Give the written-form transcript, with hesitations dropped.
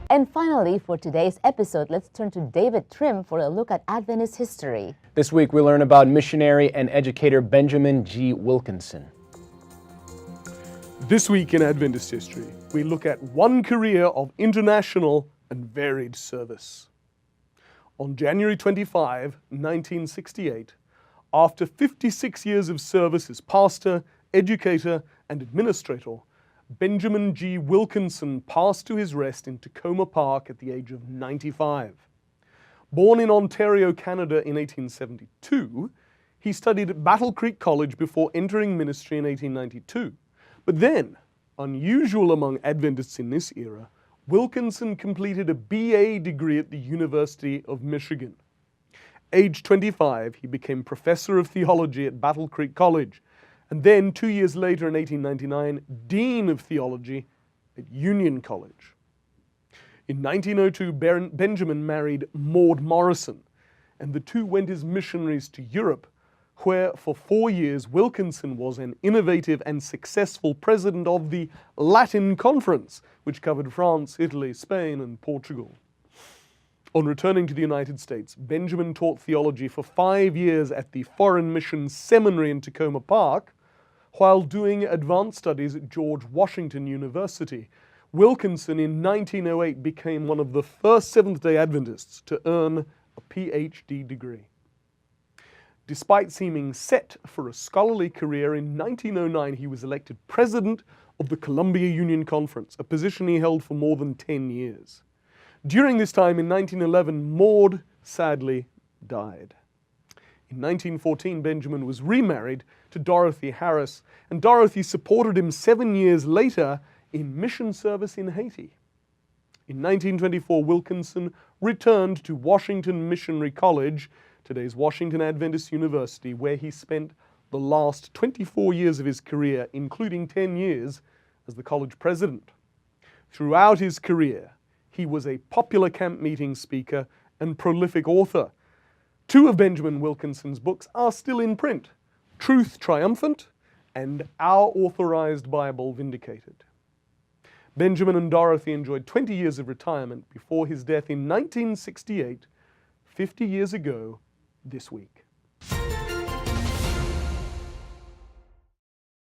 And finally, for today's episode, let's turn to David Trim for a look at Adventist history. This week we learn about missionary and educator Benjamin G. Wilkinson. This week in Adventist history, we look at one career of international and varied service. On January 25, 1968, after 56 years of service as pastor, educator, and administrator, Benjamin G. Wilkinson passed to his rest in Tacoma Park at the age of 95. Born in Ontario, Canada in 1872, he studied at Battle Creek College before entering ministry in 1892. But then, unusual among Adventists in this era, Wilkinson completed a BA degree at the University of Michigan. Age 25, he became professor of theology at Battle Creek College, and then 2 years later in 1899, Dean of Theology at Union College. In 1902, Benjamin married Maud Morrison, and the two went as missionaries to Europe, where for 4 years Wilkinson was an innovative and successful president of the Latin Conference, which covered France, Italy, Spain, and Portugal. On returning to the United States, Benjamin taught theology for 5 years at the Foreign Mission Seminary in Tacoma Park, while doing advanced studies at George Washington University. Wilkinson in 1908 became one of the first Seventh-day Adventists to earn a PhD degree. Despite seeming set for a scholarly career, in 1909 he was elected president of the Columbia Union Conference, a position he held for more than 10 years. During this time, in 1911, Maud sadly died. In 1914, Benjamin was remarried to Dorothy Harris, and Dorothy supported him 7 years later in mission service in Haiti. In 1924, Wilkinson returned to Washington Missionary College, today's Washington Adventist University, where he spent the last 24 years of his career, including 10 years as the college president. Throughout his career, he was a popular camp meeting speaker and prolific author. 2 of Benjamin Wilkinson's books are still in print: Truth Triumphant and Our Authorized Bible Vindicated. Benjamin and Dorothy enjoyed 20 years of retirement before his death in 1968, 50 years ago this week.